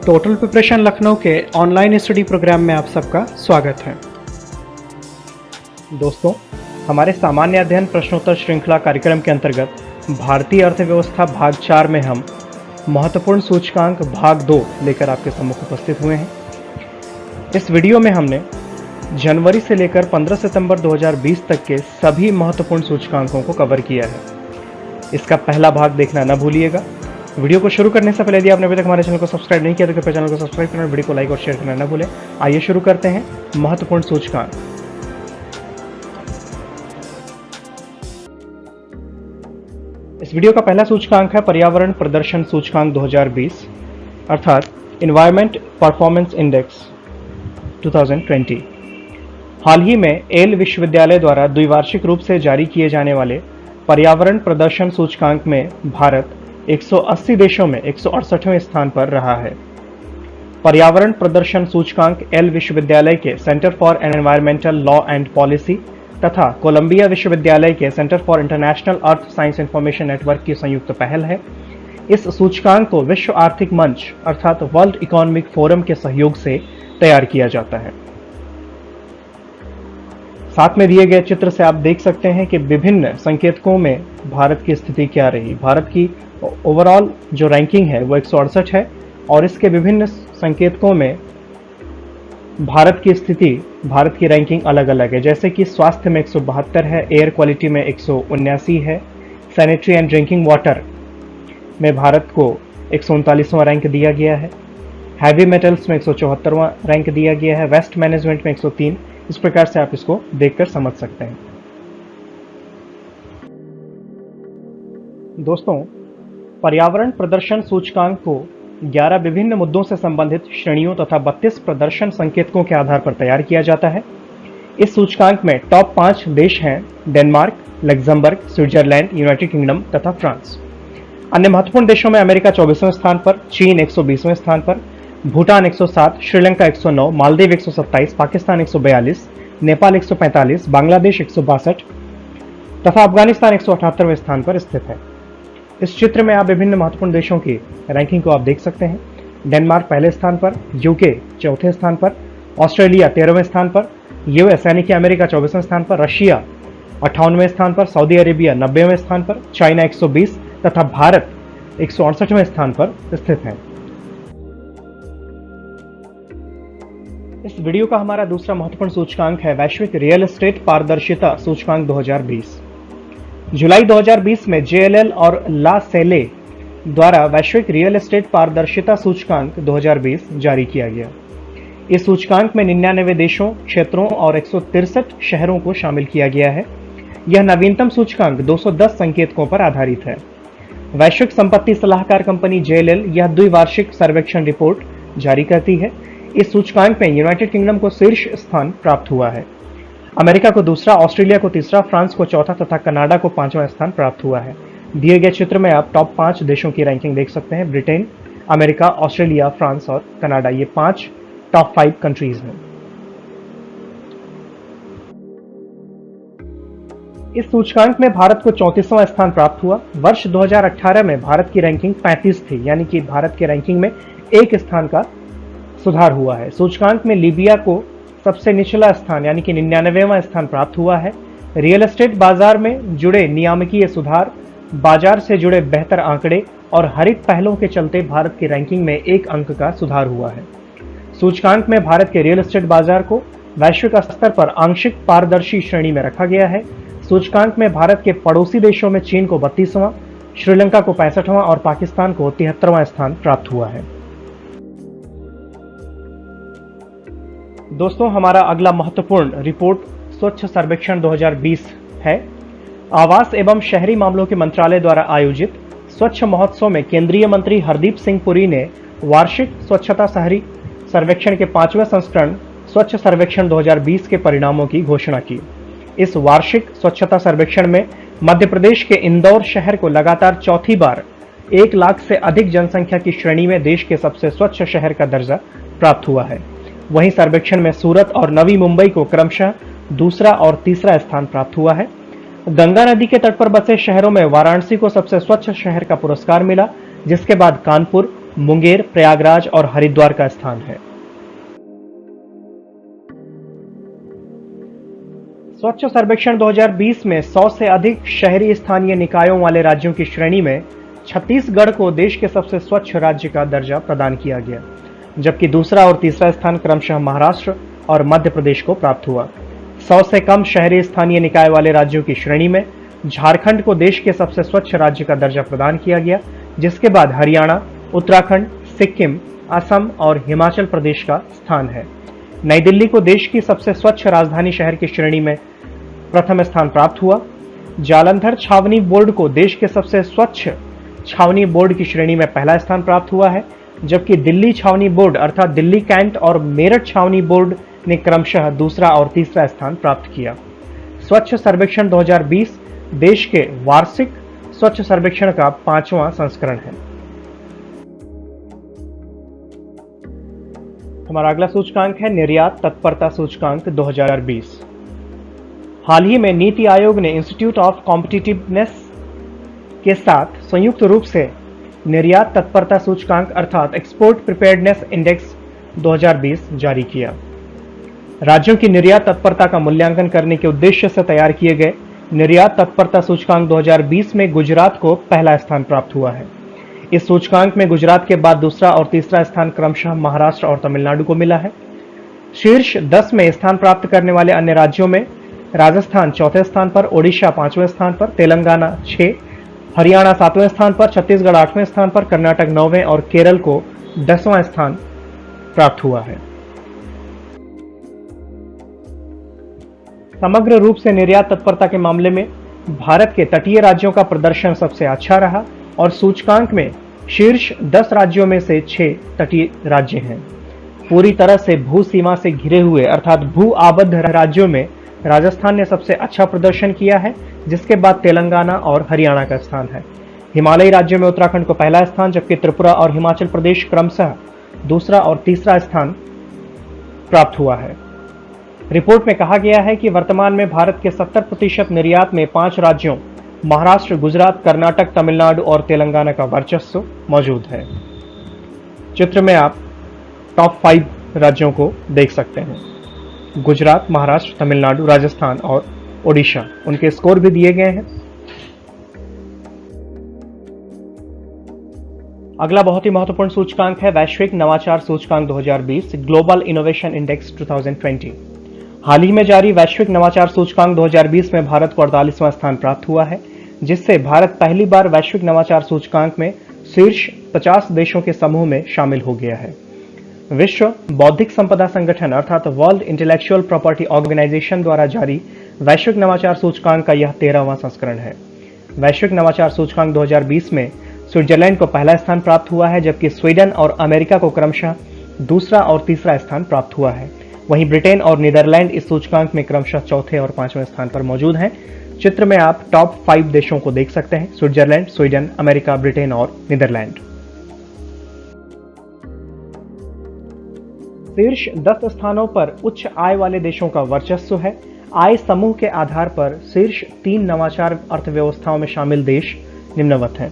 Total preparation Lucknow के online study programme में आप सबका स्वागत है। दोस्तों, हमारे सामान्य अध्ययन प्रश्नोत्तर श्रृंखला कार्यक्रम के अंतर्गत भारतीय अर्थव्यवस्था भाग 4 में हम महत्वपूर्ण सूचकांक भाग 2 लेकर आपके सम्मुख उपस्थित हुए हैं। इस वीडियो में हमने जनवरी से लेकर 15 सितंबर 2020 तक के सभी महत्वपूर्ण सूचकांकों को कवर किया है। इसका पहला भाग देखना न भूलिएगा। वीडियो को शुरू करने से पहले यदि आपने अभी तक हमारे चैनल को सब्सक्राइब नहीं किया तो कृपया चैनल को सब्सक्राइब करना, वीडियो को लाइक और शेयर करना न भूलें। आइए शुरू करते हैं महत्वपूर्ण सूचकांक। इस वीडियो का पहला सूचकांक है पर्यावरण प्रदर्शन सूचकांक 2020 अर्थात इन्वायरमेंट परफॉर्मेंस इंडेक्स 2020। हाल ही में येल विश्वविद्यालय द्वारा द्विवार्षिक रूप से जारी किए जाने वाले पर्यावरण प्रदर्शन सूचकांक में भारत 180 देशों में 168वें स्थान पर रहा है। पर्यावरण प्रदर्शन सूचकांक येल विश्वविद्यालय के centre for environmental law and policy तथा कोलंबिया विश्वविद्यालय के centre for international earth science information network की संयुक्त पहल है। इस सूचकांक को विश्व आर्थिक मंच अर्थात वर्ल्ड इकोनॉमिक फोरम के सहयोग से तैयार किया जाता है। साथ में दिए गए चित्र से आप देख सकते हैं कि विभिन्न संकेतकों में भारत की स्थिति क्या रही। भारत की ओवरऑल जो रैंकिंग है वो 168 है और इसके विभिन्न संकेतकों में भारत की स्थिति, भारत की रैंकिंग अलग अलग है। जैसे कि स्वास्थ्य में 172 है, एयर क्वालिटी में 179 है, सैनिटरी एंड ड्रिंकिंग वाटर में भारत को 139वां रैंक दिया गया है, हैवी मेटल्स में 174वां रैंक दिया गया है, वेस्ट मैनेजमेंट में 103। इस प्रकार से आप इसको देखकर समझ सकते हैं। दोस्तों, पर्यावरण प्रदर्शन सूचकांक को 11 विभिन्न मुद्दों से संबंधित श्रेणियों तथा 32 प्रदर्शन संकेतकों के आधार पर तैयार किया जाता है। इस सूचकांक में टॉप 5 देश हैं Denmark, Luxembourg, Switzerland, United kingdom तथा फ्रांस। अन्य महत्वपूर्ण देशों में अमेरिका 24वें स्थान पर, चीन 120वें स्थान पर, भूटान 107, श्रीलंका 109, मालदीव 127, पाकिस्तान 142, नेपाल 145, बांग्लादेश 162 तथा अफगानिस्तान 178वें स्थान पर स्थित है। इस चित्र में आप विभिन्न महत्वपूर्ण देशों की रैंकिंग को आप देख सकते हैं। डेनमार्क पहले स्थान पर, यूके चौथे स्थान पर, ऑस्ट्रेलिया 13वें स्थान पर, यूएस यानी कि अमेरिका 24वें स्थान पर, रशिया 58वें स्थान पर, सऊदी अरेबिया 90वें स्थान पर, चाइना 120 तथा भारत 168वें स्थान पर स्थित है। इस वीडियो का हमारा दूसरा महत्वपूर्ण सूचकांक है वैश्विक रियल एस्टेट पारदर्शिता सूचकांक 2020। जुलाई 2020 में JLL और ला सेले द्वारा वैश्विक रियल एस्टेट पारदर्शिता सूचकांक 2020 जारी किया गया। इस सूचकांक में 99 देशों, क्षेत्रों और 163 शहरों को शामिल किया गया है। यह नवीनतम सूचकांक 210 संकेतकों पर आधारित है। वैश्विक संपत्ति सलाहकार कंपनी JLL यह द्विवार्षिक सर्वेक्षण रिपोर्ट जारी करती है। इस सूचकांक में यूनाइटेड किंगडम को शीर्ष स्थान प्राप्त हुआ है, अमेरिका को दूसरा, ऑस्ट्रेलिया को तीसरा, फ्रांस को चौथा तथा कनाडा को 5वां स्थान प्राप्त हुआ है। दिए गए चित्र में आप टॉप 5 देशों की रैंकिंग देख सकते हैं। ब्रिटेन, अमेरिका, ऑस्ट्रेलिया, फ्रांस और कनाडा, ये 5 टॉप 5 कंट्रीज हैं। इस सूचकांक में भारत को 34वां स्थान प्राप्त हुआ। वर्ष 2018 में भारत की रैंकिंग 35 थी, यानी कि भारत की रैंकिंग में 1 स्थान का सुधार हुआ है। सूचकांक में लीबिया को सबसे निचला स्थान यानी कि 99वां स्थान प्राप्त हुआ है। रियल एस्टेट बाजार में जुड़े नियामकीय सुधार, बाजार से जुड़े बेहतर आंकड़े और हरित पहलों के चलते भारत की रैंकिंग में 1 अंक का सुधार हुआ है। सूचकांक में भारत के रियल एस्टेट बाजार को वैश्विक स्तर पर आंशिक पारदर्शी श्रेणी में रखा गया है। सूचकांक में भारत के पड़ोसी देशों में चीन को 32वां, श्रीलंका को 65वां और पाकिस्तान को 73वां स्थान प्राप्त हुआ है। दोस्तों, हमारा अगला महत्वपूर्ण रिपोर्ट स्वच्छ सर्वेक्षण 2020 है। आवास एवं शहरी मामलों के मंत्रालय द्वारा आयोजित स्वच्छ महोत्सव में केंद्रीय मंत्री हरदीप सिंह पुरी ने वार्षिक स्वच्छता शहरी सर्वेक्षण के 5वें संस्करण स्वच्छ सर्वेक्षण 2020 के परिणामों की घोषणा की। इस वार्षिक स्वच्छता सर्वेक्षण में मध्य प्रदेश के इंदौर शहर को लगातार चौथी बार 1 लाख से अधिक जनसंख्या की श्रेणी में देश के सबसे स्वच्छ शहर का दर्जा प्राप्त हुआ है। वहीं सर्वेक्षण में सूरत और नवी मुंबई को क्रमशः दूसरा और तीसरा स्थान प्राप्त हुआ है। गंगा नदी के तट पर बसे शहरों में वाराणसी को सबसे स्वच्छ शहर का पुरस्कार मिला, जिसके बाद कानपुर, मुंगेर, प्रयागराज और हरिद्वार का स्थान है। स्वच्छ सर्वेक्षण 2020 में 100 से अधिक शहरी स्थानीय निकायों वाले राज्यों की श्रेणी में छत्तीसगढ़ को देश के सबसे स्वच्छ राज्य का दर्जा प्रदान किया गया, जबकि दूसरा और तीसरा स्थान क्रमशः महाराष्ट्र और मध्य प्रदेश को प्राप्त हुआ। 100 से कम शहरी स्थानीय निकाय वाले राज्यों की श्रेणी में झारखंड को देश के सबसे स्वच्छ राज्य का दर्जा प्रदान किया गया, जिसके बाद हरियाणा, उत्तराखंड, सिक्किम, असम और हिमाचल प्रदेश का स्थान है। नई दिल्ली को देश की सबसे स्वच्छ राजधानी शहर की श्रेणी में प्रथम स्थान प्राप्त हुआ। जालंधर छावनी बोर्ड को देश के सबसे स्वच्छ छावनी बोर्ड की श्रेणी में पहला स्थान प्राप्त हुआ है, जबकि दिल्ली छावनी बोर्ड अर्थात दिल्ली कैंट और मेरठ छावनी बोर्ड ने क्रमशः दूसरा और तीसरा स्थान प्राप्त किया। स्वच्छ सर्वेक्षण 2020 देश के वार्षिक स्वच्छ सर्वेक्षण का 5वां संस्करण है। हमारा अगला सूचकांक है निर्यात तत्परता सूचकांक 2020। हाल ही में नीति आयोग ने इंस्टीट्यूट ऑफ कॉम्पिटिटिवनेस के साथ संयुक्त रूप से निर्यात तत्परता सूचकांक अर्थात एक्सपोर्ट प्रिपेयर्डनेस इंडेक्स 2020 जारी किया। राज्यों की निर्यात तत्परता का मूल्यांकन करने के उद्देश्य से तैयार किए गए निर्यात तत्परता सूचकांक 2020 में गुजरात को पहला स्थान प्राप्त हुआ है। इस सूचकांक में गुजरात के बाद दूसरा और तीसरा स्थान क्रमशः महाराष्ट्र और तमिलनाडु को मिला है। शीर्ष 10 में स्थान प्राप्त करने वाले अन्य राज्यों में राजस्थान चौथे स्थान पर, ओडिशा 5वें स्थान पर, तेलंगाना 6, हरियाणा 7वें स्थान पर, छत्तीसगढ़ 8वें स्थान पर, कर्नाटक 9वें और केरल को 10वां स्थान प्राप्त हुआ है। समग्र रूप से निर्यात तत्परता के मामले में भारत के तटीय राज्यों का प्रदर्शन सबसे अच्छा रहा और सूचकांक में शीर्ष 10 राज्यों में से 6 तटीय राज्य हैं। पूरी तरह से भू सीमा से घिरे हुए अर्थात भू आबद्ध राज्यों में राजस्थान ने सबसे अच्छा प्रदर्शन किया है, जिसके बाद तेलंगाना और हरियाणा का स्थान है। हिमालयी राज्यों में उत्तराखंड को पहला स्थान, जबकि त्रिपुरा और हिमाचल प्रदेश क्रमशः दूसरा और तीसरा स्थान प्राप्त हुआ है। रिपोर्ट में कहा गया है कि वर्तमान में भारत के 70% निर्यात में 5 राज्यों महाराष्ट्र, गुजरात, कर्नाटक, तमिलनाडु और तेलंगाना का वर्चस्व मौजूद है। चित्र में आप टॉप 5 राज्यों को देख सकते हैं। गुजरात, महाराष्ट्र, तमिलनाडु, राजस्थान और ओडिशा, उनके स्कोर भी दिए गए हैं। अगला बहुत ही महत्वपूर्ण सूचकांक है वैश्विक नवाचार सूचकांक 2020 ग्लोबल इनोवेशन इंडेक्स 2020। हाल ही में जारी वैश्विक नवाचार सूचकांक 2020 में भारत को 48वां स्थान प्राप्त हुआ है, जिससे भारत पहली बार वैश्विक नवाचार सूचकांक में शीर्ष 50 देशों के समूह में शामिल हो गया है। विश्व बौद्धिक संपदा संगठन अर्थात वर्ल्ड इंटेलेक्चुअल प्रॉपर्टी ऑर्गेनाइजेशन द्वारा जारी वैश्विक नवाचार सूचकांक का यह 13वां संस्करण है। वैश्विक नवाचार सूचकांक 2020 में स्विट्जरलैंड को पहला स्थान प्राप्त हुआ है, जबकि स्वीडन और अमेरिका को क्रमशः दूसरा और तीसरा स्थान प्राप्त हुआ है। वहीं ब्रिटेन और नीदरलैंड इस सूचकांक में क्रमशः चौथे और 5वें स्थान पर मौजूद हैं। चित्र में आप टॉप 5 देशों को देख सकते हैं: स्विट्जरलैंड, स्वीडन, अमेरिका, ब्रिटेन और नीदरलैंड। शीर्ष 10 स्थानों पर उच्च आय वाले देशों का वर्चस्व है। आय समूह के आधार पर शीर्ष 3 नवाचार अर्थव्यवस्थाओं में शामिल देश निम्नवत हैं।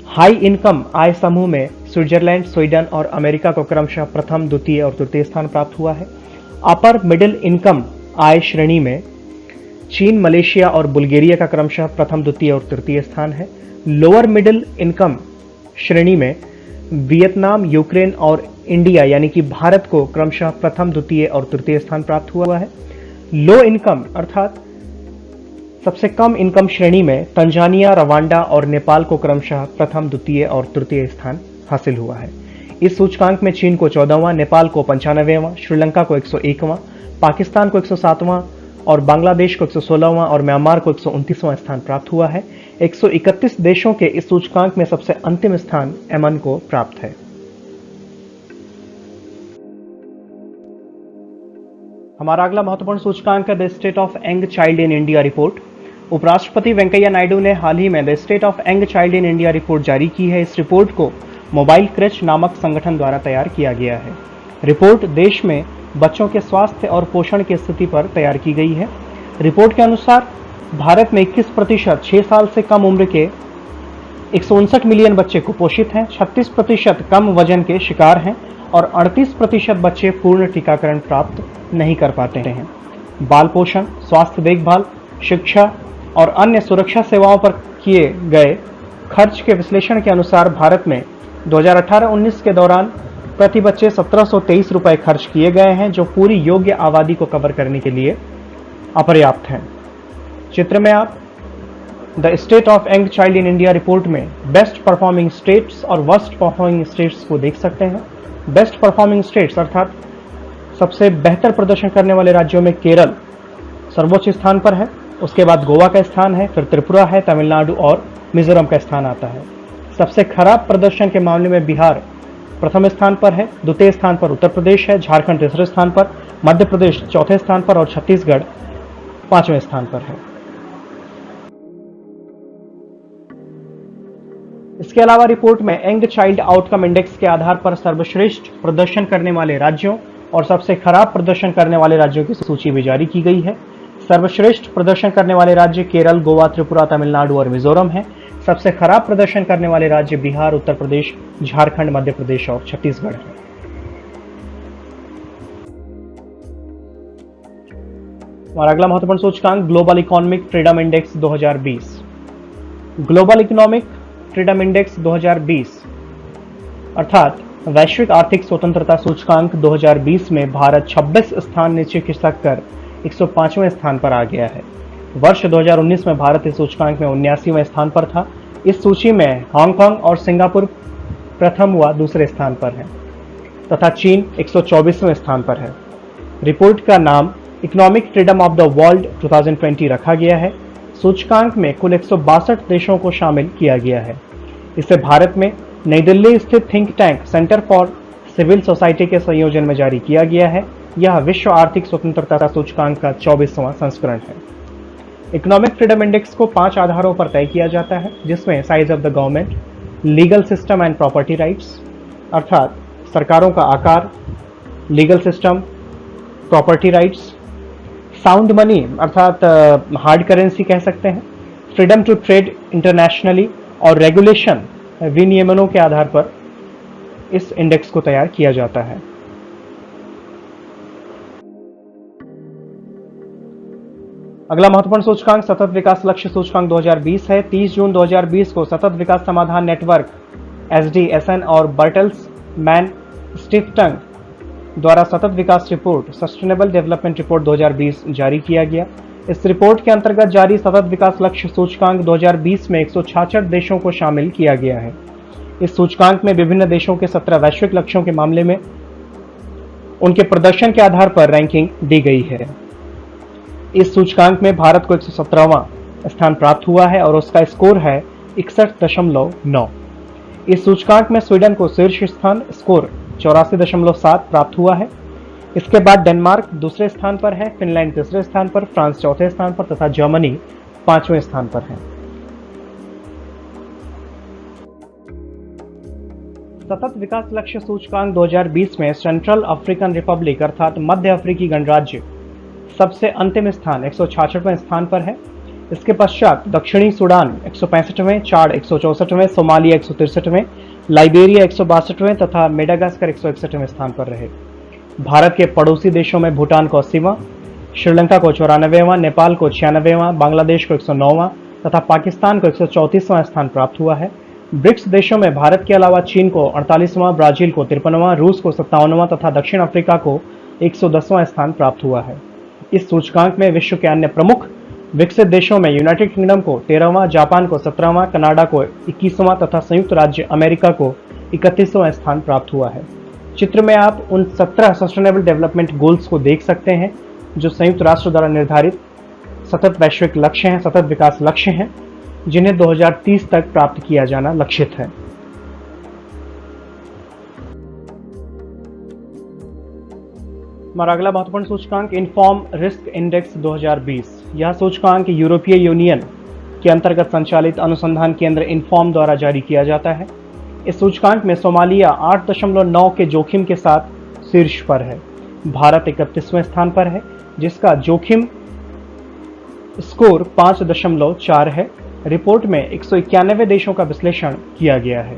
हाई इनकम आय समूह में स्विट्जरलैंड, स्वीडन और अमेरिका को क्रमशः प्रथम, द्वितीय और तृतीय स्थान प्राप्त हुआ है। अपर मिडिल इनकम आय श्रेणी में चीन, मलेशिया और बुल्गारिया का क्रमशः प्रथम, द्वितीय और तृतीय स्थान है। लोअर मिडिल इनकम श्रेणी में वियतनाम, यूक्रेन और इंडिया यानी कि भारत को क्रमशः प्रथम, द्वितीय और तृतीय स्थान प्राप्त हुआ है। लो इनकम अर्थात सबसे कम इनकम श्रेणी में तंजानिया, रवांडा और नेपाल को क्रमशः प्रथम, द्वितीय और तृतीय स्थान हासिल हुआ है। इस सूचकांक में चीन को 14वां, नेपाल को 95वां, श्रीलंका को 101वां, पाकिस्तान को 107वां और बांग्लादेश को 116वां और म्यांमार को 129वां स्थान प्राप्त हुआ है। 131 देशों के इस सूचकांक में सबसे अंतिम स्थान यमन को प्राप्त है। हमारा अगला महत्वपूर्ण सूचकांक है the state of young child in India report. उपराष्ट्रपति वेंकैया नायडू ने हाल ही में the state of young child in India report जारी की है। इस रिपोर्ट को मोबाइल क्रच नामक संगठन द्वारा तैयार किया गया है। रिपोर्ट देश में बच्चों के स्वास्थ्य और पोषण की स्थिति पर तैयार की गई है। रिपोर्ट के अनुसार भारत में 21% 6 साल से कम उम्र के 159 मिलियन बच्चे कुपोषित हैं, 36% कम वजन के शिकार हैं और 38% बच्चे पूर्ण टीकाकरण प्राप्त नहीं कर पाते हैं। बाल पोषण, स्वास्थ्य देखभाल, शिक्षा और अन्य सुरक्षा सेवाओं पर किए गए खर्च के विश्लेषण के अनुसार भारत में 2018-19 के दौरान प्रति बच्चे 1723 रुपए खर्च किए गए हैं, जो पूरी योग्य आबादी को कवर करने के लिए अपर्याप्त हैं। चित्र में आप the state of young child in India report में बेस्ट परफॉर्मिंग स्टेट्स और वर्स्ट परफॉर्मिंग स्टेट्स को देख सकते हैं। बेस्ट परफॉर्मिंग स्टेट्स अर्थात सबसे बेहतर प्रदर्शन करने वाले राज्यों में केरल सर्वोच्च स्थान पर है, उसके बाद गोवा का स्थान है, फिर त्रिपुरा है, तमिलनाडु और मिजोरम का स्थान आता है। सबसे खराब प्रदर्शन के मामले में बिहार प्रथम स्थान पर है, द्वितीय स्थान पर उत्तर प्रदेश है, झारखंड तीसरे स्थान पर, मध्य प्रदेश चौथे स्थान पर और छत्तीसगढ़ 5वें स्थान पर है। इसके अलावा रिपोर्ट में यंग चाइल्ड आउटकम इंडेक्स के आधार पर सर्वश्रेष्ठ प्रदर्शन करने वाले राज्यों और सबसे खराब प्रदर्शन करने वाले राज्यों की सूची भी जारी की गई है। सर्वश्रेष्ठ प्रदर्शन करने वाले राज्य केरल, गोवा, त्रिपुरा, तमिलनाडु और मिजोरम हैं। सबसे खराब प्रदर्शन करने वाले राज्य बिहार, उत्तर प्रदेश, झारखंड, मध्य प्रदेश और छत्तीसगढ़ हैं। हमारा अगला महत्वपूर्ण सूचकांक global economic freedom index 2020। Global economic freedom index 2020 अर्थात वैश्विक आर्थिक स्वतंत्रता सूचकांक 2020 में भारत 26 स्थान नीचे खिसक कर 105वें स्थान पर आ गया है। वर्ष 2019 में भारत इस सूचकांक में 79वें स्थान पर था। इस सूची में हांगकांग और सिंगापुर प्रथम व दूसरे स्थान पर है तथा चीन 124वें स्थान पर है। रिपोर्ट का नाम economic freedom of the world 2020 रखा गया है। सूचकांक में कुल 162 देशों को शामिल किया गया है। इसे भारत में नई दिल्ली स्थित think tank centre for civil society के संयोजन में जारी किया गया है। यह विश्व आर्थिक स्वतंत्रता सूचकांक का 24वां संस्करण है। इकोनॉमिक फ्रीडम इंडेक्स को 5 आधारों पर तय किया जाता है, जिसमें size of the government, legal system and property rights अर्थात सरकारों का आकार, legal system, property rights, sound money अर्थात हार्ड करेंसी कह सकते हैं, फ्रीडम टू ट्रेड इंटरनेशनली और रेगुलेशन विनियमनों के आधार पर इस इंडेक्स को तैयार किया जाता है। अगला महत्वपूर्ण सूचकांक सतत विकास लक्ष्य सूचकांक 2020 है। 30 जून 2020 को सतत विकास समाधान नेटवर्क SDSN और बर्टेल्समैन स्टिफ्टंग द्वारा सतत विकास रिपोर्ट सस्टेनेबल डेवलपमेंट रिपोर्ट 2020 जारी किया गया। इस रिपोर्ट के अंतर्गत जारी सतत विकास लक्ष्य सूचकांक 2020 में 166 देशों को शामिल किया गया है। इस सूचकांक में विभिन्न देशों के 17 वैश्विक लक्ष्यों के मामले में उनके प्रदर्शन के आधार पर रैंकिंग दी गई है। इस सूचकांक में भारत को 117वां स्थान प्राप्त हुआ है और उसका स्कोर है 61.9। इस सूचकांक में स्वीडन को शीर्ष स्थान स्कोर 84.7 प्राप्त हुआ है। इसके बाद डेनमार्क दूसरे स्थान पर है, फिनलैंड तीसरे स्थान पर, फ्रांस चौथे स्थान पर तथा जर्मनी 5वें स्थान पर है। सतत विकास लक्ष्य सूचकांक 2020 में सेंट्रल अफ्रीकन रिपब्लिक अर्थात मध्य अफ्रीकी गणराज्य सबसे अंतिम स्थान 166वें स्थान पर है। इसके पश्चात दक्षिणी सूडान 165वें, चाड 164वें, सोमालिया 163वें, लाइबेरिया 162वें तथा मेडागास्कर 161वें स्थान पर रहे। भारत के पड़ोसी देशों में भूटान को 80वां, श्रीलंका को 94वां, नेपाल को 96वां, बांग्लादेश को 109वां तथा पाकिस्तान को 134वां स्थान प्राप्त हुआ है। ब्रिक्स देशों में भारत के अलावा चीन को 48वां, ब्राजील को 53वां, रूस को 57वां तथा दक्षिण अफ्रीका को 110वां स्थान प्राप्त हुआ है। इस सूचकांक में विश्व के अन्य प्रमुख विकसित देशों में यूनाइटेड किंगडम को 13वां, जापान को 17वां, कनाडा को 21वां तथा संयुक्त राज्य अमेरिका को 31वां स्थान प्राप्त हुआ है। चित्र में आप उन 17 सस्टेनेबल डेवलपमेंट गोल्स को देख सकते हैं जो संयुक्त राष्ट्र द्वारा निर्धारित सतत वैश्विक लक्ष्य हैं, सतत विकास लक्ष्य हैं, जिन्हें 2030 तक प्राप्त किया जाना लक्षित है। हमारा अगला महत्वपूर्ण सूचकांक इन्फॉर्म रिस्क इंडेक्स 2020। यह सूचकांक यूरोपीय यूनियन के अंतर्गत संचालित अनुसंधान केंद्र इन्फॉर्म द्वारा जारी किया जाता है। इस सूचकांक में सोमालिया 8.9 के जोखिम के साथ शीर्ष पर है। भारत 31वें स्थान पर है, जिसका जोखिम स्कोर 5.4 है। रिपोर्ट में 191 देशों का विश्लेषण किया गया है।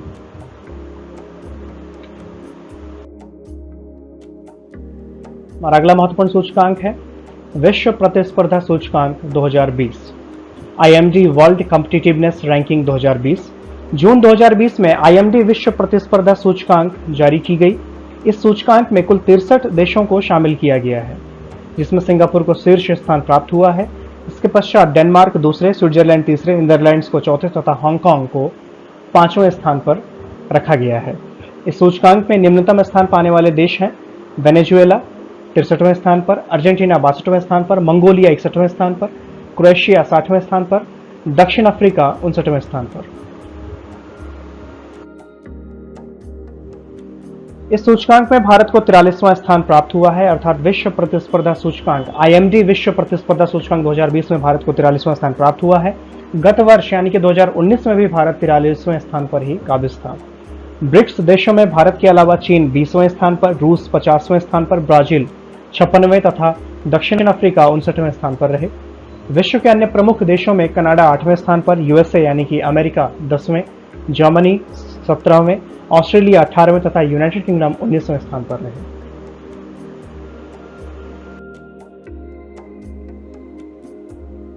और अगला महत्वपूर्ण सूचकांक है विश्व प्रतिस्पर्धा सूचकांक 2020, IMD वर्ल्ड कॉम्पिटिटिवनेस रैंकिंग 2020। जून 2020 में IMD विश्व प्रतिस्पर्धा सूचकांक जारी की गई। इस सूचकांक में कुल 63 देशों को शामिल किया गया है, जिसमें सिंगापुर को शीर्ष स्थान प्राप्त हुआ है। इसके पश्चात डेनमार्क दूसरे, स्विट्जरलैंड तीसरे, नीदरलैंड्स को चौथे तथा हांगकांग को 5वें स्थान पर रखा गया है। इस सूचकांक में निम्नतम स्थान पाने वाले देश हैं वेनेजुएला 63वें स्थान पर, अर्जेंटीना 62वें स्थान पर, मंगोलिया 61वें स्थान पर, क्रोएशिया 60वें स्थान पर, दक्षिण अफ्रीका 59वें स्थान पर। इस सूचकांक में भारत को 43वां स्थान प्राप्त हुआ है, अर्थात विश्व प्रतिस्पर्धा सूचकांक IMD विश्व प्रतिस्पर्धा सूचकांक 2020 में भारत को 43वां स्थान प्राप्त हुआ है। गत वर्ष यानी कि 2019 में भी भारत 43वें स्थान पर ही काबिज था। ब्रिक्स देशों में भारत के अलावा चीन 20वें स्थान पर, रूस 50वें स्थान पर, ब्राजील 56वें तथा दक्षिण अफ्रीका 59वें स्थान पर रहे। विश्व के अन्य प्रमुख देशों में कनाडा 8वें स्थान पर, USA यानी कि अमेरिका 10वें, जर्मनी 17वें, ऑस्ट्रेलिया 18वें तथा यूनाइटेड किंगडम 19वें स्थान पर रहे।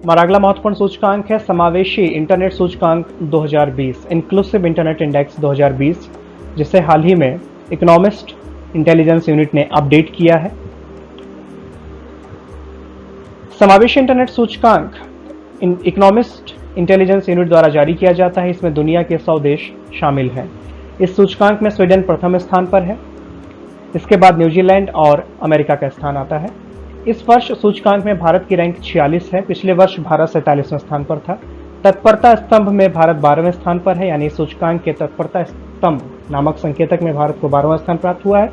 हमारा अगला महत्वपूर्ण सूचकांक है समावेशी इंटरनेट सूचकांक 2020, इंक्लूसिव इंटरनेट इंडेक्स 2020, जिसे हाल ही में इकोनॉमिस्ट इंटेलिजेंस यूनिट ने अपडेट किया है। समावेशी इंटरनेट सूचकांक इकोनॉमिस्ट इंटेलिजेंस यूनिट द्वारा जारी किया जाता है। इसमें दुनिया के 100 देश शामिल हैं। इस सूचकांक में स्वीडन प्रथम स्थान पर है, इसके बाद न्यूजीलैंड और अमेरिका का स्थान आता है। इस वर्ष सूचकांक में भारत की रैंक 46 है। पिछले वर्ष भारत 47वें स्थान पर था। तत्परता स्तंभ में भारत 12वें स्थान पर है, यानी सूचकांक के तत्परता स्तंभ नामक संकेतक में भारत को 12वां स्थान प्राप्त हुआ है।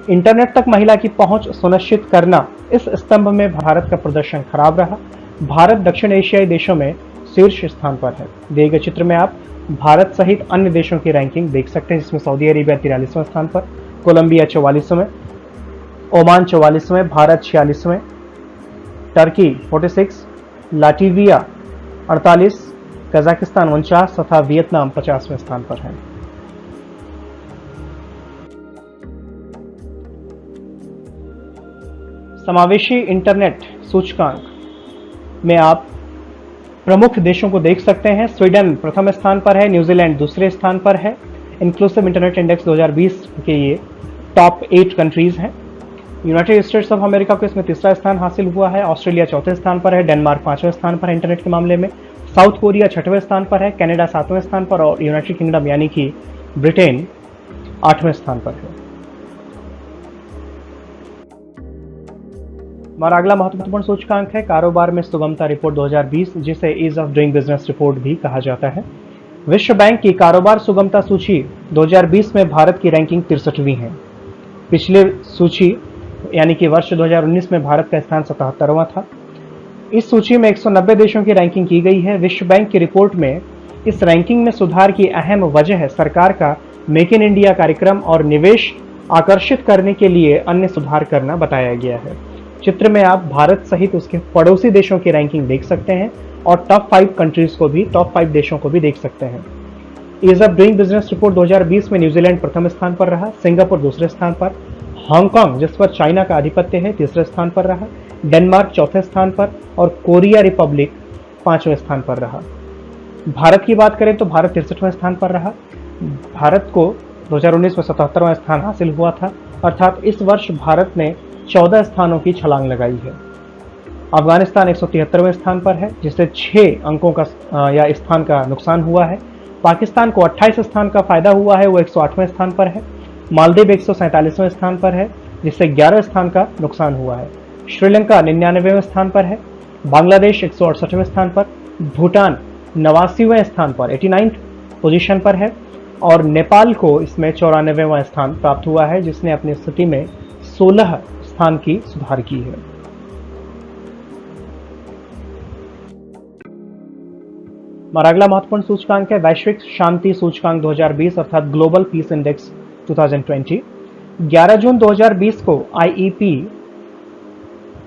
इंटरनेट तक महिला की पहुंच सुनिश्चित करना, इस स्तंभ में भारत का प्रदर्शन खराब रहा। भारत दक्षिण एशियाई देशों में शीर्ष स्थान पर है। दिए गए चित्र में आप भारत सहित अन्य देशों की रैंकिंग देख सकते हैं, जिसमें सऊदी अरेबिया 43वें स्थान पर, कोलंबिया 44वें, ओमान 44वें, भारत 46वें, टर्की 46, लाटविया 48, कजाकिस्तान 49 तथा वियतनाम 50वें स्थान पर है। समावेशी इंटरनेट सूचकांक में आप प्रमुख देशों को देख सकते हैं। स्वीडन प्रथम स्थान पर है, न्यूजीलैंड दूसरे स्थान पर है। इंक्लूसिव इंटरनेट इंडेक्स 2020 के ये टॉप 8 कंट्रीज हैं। यूनाइटेड स्टेट्स ऑफ अमेरिका को इसमें तीसरा स्थान हासिल हुआ है। ऑस्ट्रेलिया चौथे स्थान पर है, डेनमार्क 5वें स्थान पर है इंटरनेट के मामले में, साउथ कोरिया 6वें स्थान पर है, कनाडा 7वें स्थान पर और यूनाइटेड किंगडम यानी कि ब्रिटेन 8वें स्थान पर है। हमारा अगला महत्वपूर्ण सूचकांक है कारोबार में सुगमता रिपोर्ट 2020, जिसे ease of doing business report भी कहा जाता है। विश्व बैंक की कारोबार सुगमता सूची 2020 में भारत की रैंकिंग 63वीं है। पिछले सूची यानी कि वर्ष 2019 में भारत का स्थान 77वां था। इस सूची में 190 देशों की रैंकिंग की गई है। विश्व बैंक की रिपोर्ट में इस रैंकिंग में सुधार की अहम वजह सरकार का मेक इन इंडिया कार्यक्रम और निवेश आकर्षित करने के लिए अन्य सुधार करना बताया गया है। चित्र में आप भारत सहित उसके पड़ोसी देशों की रैंकिंग देख सकते हैं और टॉप 5 कंट्रीज को भी, टॉप 5 देशों को भी देख सकते हैं। Ease of doing business report 2020 में न्यूजीलैंड प्रथम स्थान पर रहा, सिंगापुर दूसरे स्थान पर, हांगकांग जिस पर चाइना का आधिपत्य है तीसरे स्थान पर रहा, डेनमार्क चौथे स्थान पर और कोरिया रिपब्लिक 5वें स्थान पर रहा। भारत की बात करें तो भारत 63वें स्थान पर रहा। भारत को 2019 में 77वां स्थान हासिल हुआ था, अर्थात इस वर्ष भारत ने 14 स्थानों की छलांग लगाई है। अफगानिस्तान 173वें स्थान पर है, जिससे 6 अंकों का या स्थान का नुकसान हुआ है। पाकिस्तान को 28 स्थान का फायदा हुआ है, वो 108वें स्थान पर है। मालदीव 147वें स्थान पर है, जिससे 11 स्थान का नुकसान हुआ है। श्रीलंका 99वें स्थान पर है, बांग्लादेश 168वें स्थान पर, भूटान 89वें स्थान पर 89th पोजीशन पर है और नेपाल को इसमें 94वां स्थान प्राप्त हुआ है, जिसने अपनी स्थिति में 16 स्थान की सुधार की है। हमारा अगला महत्वपूर्ण सूचकांक है वैश्विक शांति सूचकांक 2020 अर्थात ग्लोबल पीस इंडेक्स 2020। 11 जून 2020 को आईईपी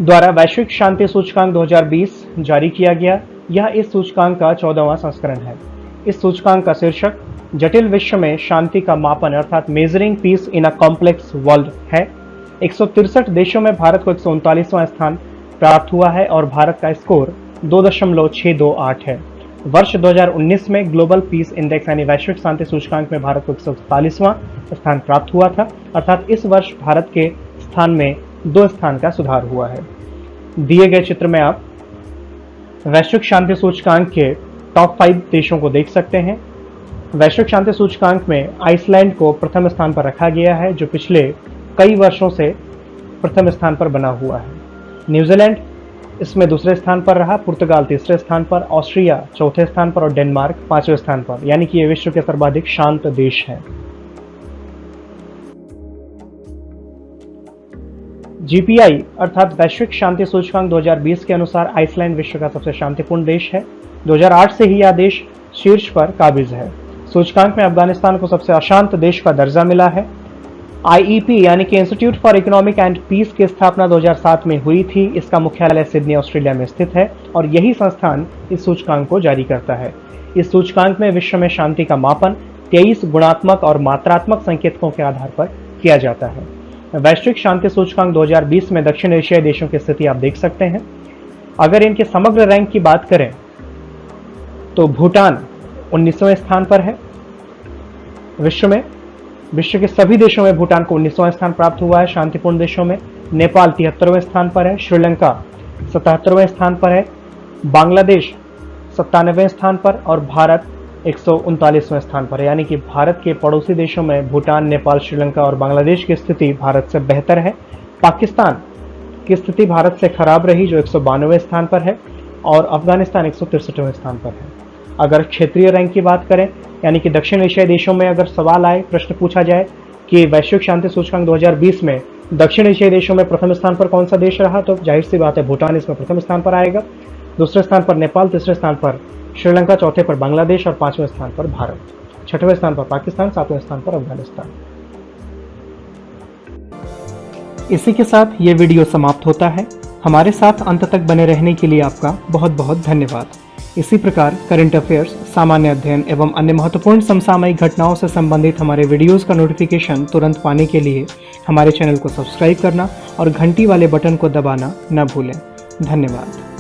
द्वारा वैश्विक शांति सूचकांक 2020 जारी किया गया। यह इस सूचकांक का 14वां संस्करण है। इस सूचकांक का शीर्षक जटिल विश्व में शांति का मापन अर्थात measuring peace in a complex world है। 163 देशों में भारत को 139वां स्थान प्राप्त हुआ है और भारत का स्कोर 2.628 है। वर्ष 2019 में ग्लोबल पीस इंडेक्स यानी वैश्विक शांति सूचकांक में भारत को 141वां स्थान प्राप्त हुआ था, अर्थात इस वर्ष भारत के स्थान में 2 स्थान का सुधार हुआ है। दिए गए चित्र में आप वैश्विक शांति सूचकांक के टॉप 5 देशों को देख सकते हैं। वैश्विक शांति सूचकांक में आइसलैंड को प्रथम स्थान पर रखा गया है, जो पिछले कई वर्षों से प्रथम स्थान पर बना हुआ है। न्यूजीलैंड इसमें दूसरे स्थान पर रहा, पुर्तगाल तीसरे स्थान पर, ऑस्ट्रिया चौथे स्थान पर और डेनमार्क 5वें स्थान पर, यानी कि ये विश्व के सर्वाधिक शांत देश हैं। जीपीआई अर्थात वैश्विक शांति सूचकांक 2020 के अनुसार आइसलैंड विश्व का सबसे शांतिपूर्ण देश है। 2008 से ही यह देश शीर्ष पर काबिज है। सूचकांक में अफगानिस्तान को सबसे अशांत देश का दर्जा मिला है। आईईपी यानी कि institute for economic and peace की स्थापना 2007 में हुई थी। इसका मुख्यालय सिडनी ऑस्ट्रेलिया में स्थित है और यही संस्थान इस सूचकांक को जारी करता है। इस सूचकांक में विश्व में शांति का मापन 23 गुणात्मक और मात्रात्मक संकेतकों के आधार पर किया जाता है। वैश्विक शांति सूचकांक 2020 में दक्षिण एशियाई देशों की स्थिति आप देख सकते हैं। अगर इनके समग्र रैंक की बात करें तो भूटान 19वें स्थान पर है। विश्व के सभी देशों में भूटान को 19वां स्थान प्राप्त हुआ है। शांतिपूर्ण देशों में नेपाल 73वें स्थान पर है, श्रीलंका 77वें स्थान पर है, बांग्लादेश 97वें स्थान पर और भारत 139वें स्थान पर है। यानी कि भारत के पड़ोसी देशों में भूटान, नेपाल, श्रीलंका और बांग्लादेश की स्थिति भारत से बेहतर है। पाकिस्तान की स्थिति भारत से खराब रही, जो 192वें स्थान पर है और अफगानिस्तान 163वें स्थान पर है। अगर क्षेत्रीय रैंक की बात करें, यानी कि दक्षिण एशियाई देशों में अगर सवाल आए, प्रश्न पूछा जाए कि वैश्विक शांति सूचकांक 2020 में दक्षिण एशियाई देशों में प्रथम स्थान पर कौन सा देश रहा, तो जाहिर सी बात है भूटान इसमें प्रथम स्थान पर आएगा। दूसरे स्थान पर नेपाल, तीसरे स्थान पर श्रीलंका, चौथे पर बांग्लादेश और 5वें स्थान पर भारत, 6वें स्थान पर पाकिस्तान, 7वें स्थान पर अफगानिस्तान। इसी के साथ ये वीडियो समाप्त होता है। हमारे साथ अंत तक बने रहने के लिए आपका बहुत बहुत धन्यवाद। इसी प्रकार करंट अफेयर्स, सामान्य अध्ययन एवं अन्य महत्वपूर्ण समसामयिक घटनाओं से संबंधित हमारे वीडियोस का नोटिफिकेशन तुरंत पाने के लिए हमारे चैनल को सब्सक्राइब करना और घंटी वाले बटन को दबाना न भूलें। धन्यवाद।